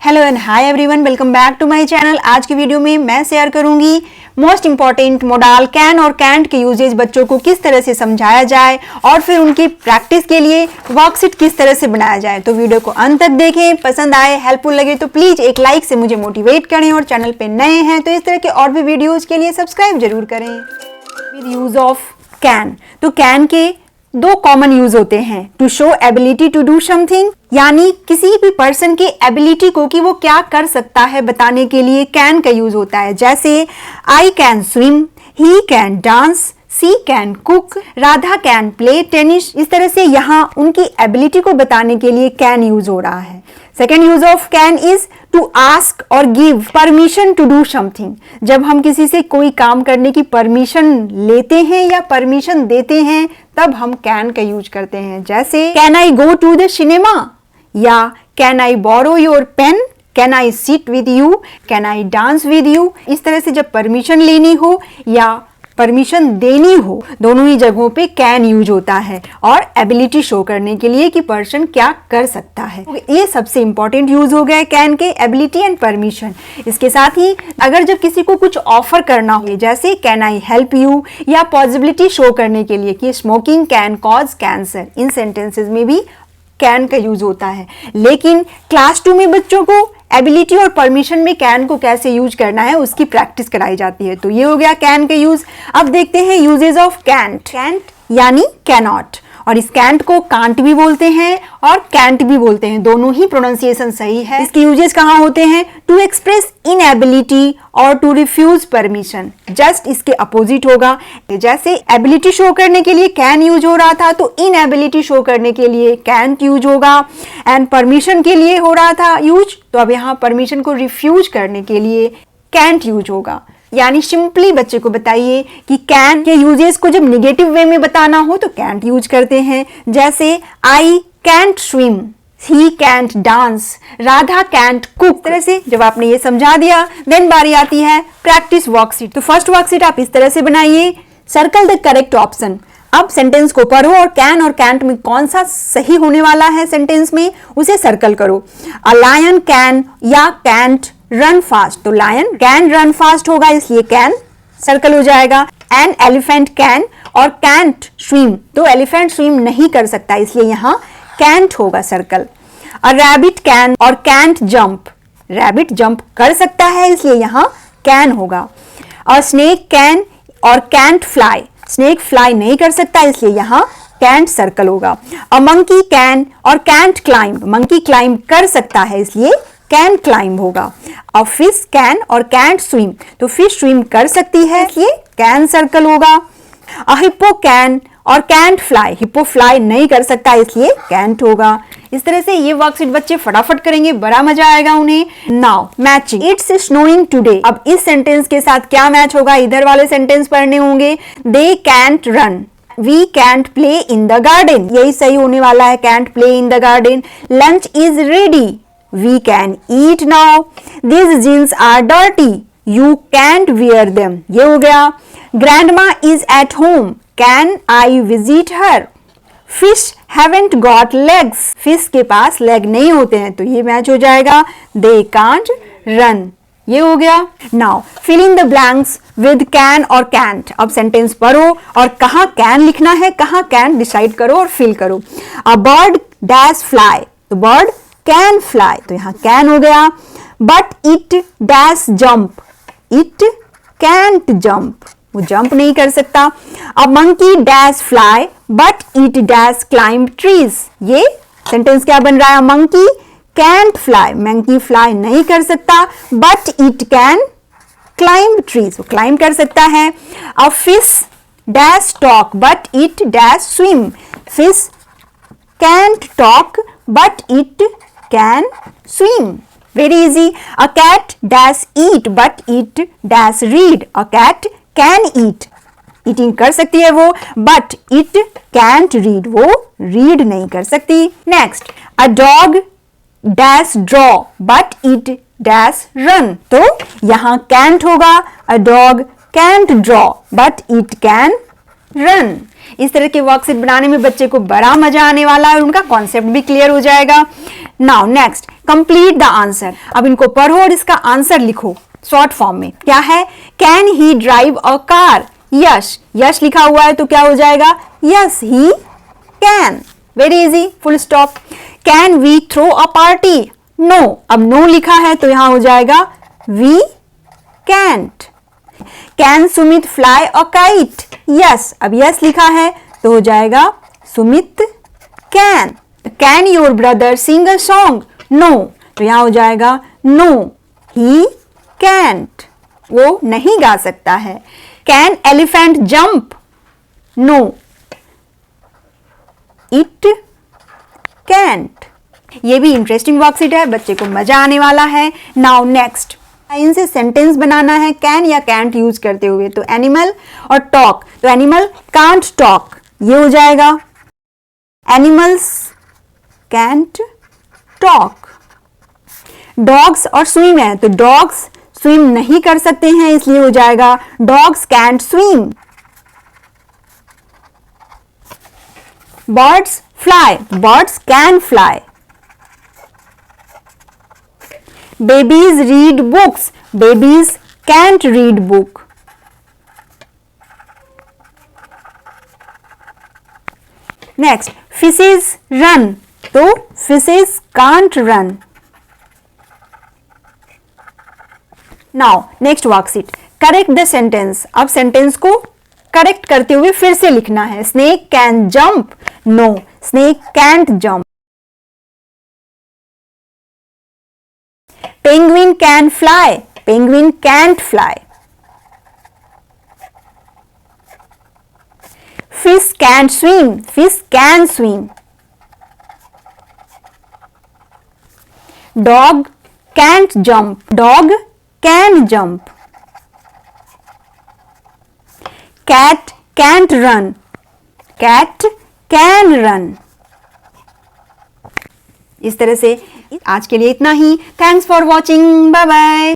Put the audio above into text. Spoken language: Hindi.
Hello and hi everyone, welcome back to my channel. आज की वीडियो में मैं शेयर करूंगी मोस्ट इंपॉर्टेंट मॉडल कैन और कैंट के यूजेज बच्चों को किस तरह से समझाया जाए और फिर उनकी प्रैक्टिस के लिए वर्कशीट किस तरह से बनाया जाए। तो वीडियो को अंत तक देखें, पसंद आए, हेल्पफुल लगे तो प्लीज एक लाइक से मुझे मोटिवेट करें और चैनल पे नए हैं तो इस तरह के और भी वीडियोज के लिए सब्सक्राइब जरूर करें। विद यूज ऑफ कैन, तो कैन के दो कॉमन यूज होते हैं। To show ability to do something, यानी किसी भी पर्सन के एबिलिटी को कि वो क्या कर सकता है बताने के लिए कैन का यूज होता है। जैसे I can swim, he can dance, she can cook, Radha can play tennis. इस तरह से यहाँ उनकी एबिलिटी को बताने के लिए कैन यूज हो रहा है। Second use of can is to ask or give permission to do something. जब हम किसी से कोई काम करने की परमिशन लेते हैं या परमिशन देते हैं तब हम कैन का यूज करते हैं। जैसे can I go to the cinema, या can I borrow your pen, can I sit with you, can I dance with you. इस तरह से जब परमिशन लेनी हो या परमिशन देनी हो, दोनों ही जगहों पे कैन यूज होता है और एबिलिटी शो करने के लिए कि पर्सन क्या कर सकता है। ये सबसे इंपॉर्टेंट यूज हो गया कैन के, एबिलिटी एंड परमिशन। इसके साथ ही अगर जब किसी को कुछ ऑफर करना हो, जैसे कैन आई हेल्प यू, या पॉसिबिलिटी शो करने के लिए कि smoking can cause cancer, in sentences में भी कैन का यूज होता है। लेकिन क्लास 2 में बच्चों को एबिलिटी और परमिशन में कैन को कैसे यूज करना है उसकी प्रैक्टिस कराई जाती है। तो ये हो गया कैन का यूज। अब देखते हैं यूजेस ऑफ कैंट। कैंट यानी कैनॉट, और इस कैंट को कांट भी बोलते हैं और कैंट भी बोलते हैं, दोनों ही प्रोनाउंसिएशन सही है। इसके यूजेस कहाँ होते हैं? टू एक्सप्रेस इनएबिलिटी और टू रिफ्यूज परमिशन, जस्ट इसके अपोजिट होगा। जैसे एबिलिटी शो करने के लिए कैन यूज हो रहा था तो इनएबिलिटी शो करने के लिए कैंट यूज होगा, एंड परमिशन के लिए हो रहा था यूज, तो अब यहाँ परमिशन को रिफ्यूज करने के लिए कैंट यूज होगा। यानी सिंपली बच्चे को बताइए कि कैन के यूजेस को जब निगेटिव वे में बताना हो तो कैंट यूज करते हैं। जैसे I can't swim, he can't dance, Radha can't cook. तरह से जब आपने ये समझा दिया, देन बारी आती है प्रैक्टिस वर्कशीट। तो फर्स्ट वर्कशीट आप इस तरह से बनाइए, सर्कल द करेक्ट ऑप्शन। अब सेंटेंस को पढ़ो और कैन और कैंट में कौन सा सही होने वाला है सेंटेंस में उसे सर्कल करो। अ लायन कैन या कैंट रन फास्ट, तो लायन कैन रन फास्ट होगा इसलिए कैन सर्कल हो जाएगा। एन एलिफेंट कैन और कैंट स्विम, तो एलिफेंट स्विम नहीं कर सकता इसलिए यहाँ कैंट होगा सर्कल। अ रैबिट कैन और कैंट जंप, रैबिट जंप कर सकता है इसलिए यहाँ कैन होगा। अ स्नेक कैन और कैंट फ्लाई, स्नेक फ्लाई नहीं कर सकता इसलिए यहाँ कैंट सर्कल होगा। अ मंकी कैन और कैंट क्लाइंब, मंकी क्लाइंब कर सकता है इसलिए कैन क्लाइंब होगा। अ फिश कैन और कैंट स्विम, तो फिश स्विम कर सकती है इसलिए कैन सर्कल होगा। अ हिप्पो कैन और कैंट फ्लाई, हिप्पो फ्लाई नहीं कर सकता इसलिए कैंट होगा। इस तरह से ये वर्कशीट बच्चे फटाफट करेंगे, बड़ा मजा आएगा उन्हें। Now matching, it's snowing today. अब इस सेंटेंस के साथ क्या मैच होगा? इधर वाले सेंटेंस पढ़ने होंगे। They can't run, we can't play in the garden, यही सही होने वाला है, can't play in the garden. Lunch is ready, we can eat now. These jeans are dirty, you can't wear them. ये हो गया। Grandma is at home, can I visit her? Fish haven't got legs, fish के पास लेग नहीं होते हैं तो ये मैच हो जाएगा। They can't run, ये हो गया। Now fill in the blanks with can और can't। अब सेंटेंस पढ़ो और कहाँ can लिखना है, कहाँ can डिसाइड करो और फिल करो। A bird dash fly, तो bird कैन फ्लाई, तो यहां कैन हो गया। But it dash jump, it can't jump, वो जंप नहीं कर सकता। A monkey dash fly but it dash climb trees, ये सेंटेंस क्या बन रहा है? Monkey can't fly, monkey fly नहीं कर सकता, but it can climb trees, वो क्लाइंब कर सकता है। A fish dash talk but it dash swim, fish can't talk but it can swim. Very easy. A cat dash eat but it dash read. A cat can eat, eating कर सकती है वो, but it can't read, वो read नहीं कर सकती। Next, a dog dash draw but it dash run, तो यहाँ can't होगा। A dog can't draw but it can run। इस तरह के वर्कशीट बनाने में बच्चे को बड़ा मजा आने वाला है और उनका कॉन्सेप्ट भी क्लियर हो जाएगा। Now next, complete the answer. अब इनको पढ़ो और इसका आंसर लिखो शॉर्ट फॉर्म में। क्या है? Can he drive a car? Yes, yes लिखा हुआ है तो क्या हो जाएगा? Yes he can. Very easy, full stop. Can we throw a party? No, अब नो लिखा है तो यहां हो जाएगा we can't. Can Sumit fly a kite? Yes, अब यस लिखा है तो हो जाएगा Sumit can. Can your brother sing a song? No, तो यहां हो जाएगा नो ही कैंट, वो नहीं गा सकता है। Can elephant jump? No, it can't. ये भी इंटरेस्टिंग वर्कशीट है, बच्चे को मजा आने वाला है। नाउ नेक्स्ट, इनसे सेंटेंस बनाना है कैन या कैंट यूज करते हुए। तो एनिमल और टॉक, तो एनिमल कांट टॉक, ये हो जाएगा एनिमल्स कैंट टॉक। डॉग्स और स्विम है, तो डॉग्स स्विम नहीं कर सकते हैं, इसलिए हो जाएगा dogs can't swim. Birds fly, birds can fly. Babies read books, babies can't read book. Next, fishes run, तो fishes can't run. Now next worksheet, correct the sentence. अब सेंटेंस को करेक्ट करते हुए फिर से लिखना है। Snake can jump? No, snake can't jump. Penguin can fly? Penguin can't fly. Fish can swim? Fish can swim. Dog can't jump? Dog can jump. Cat can't run? Cat can run. इस तरह से आज के लिए इतना ही। Thanks for watching, bye bye.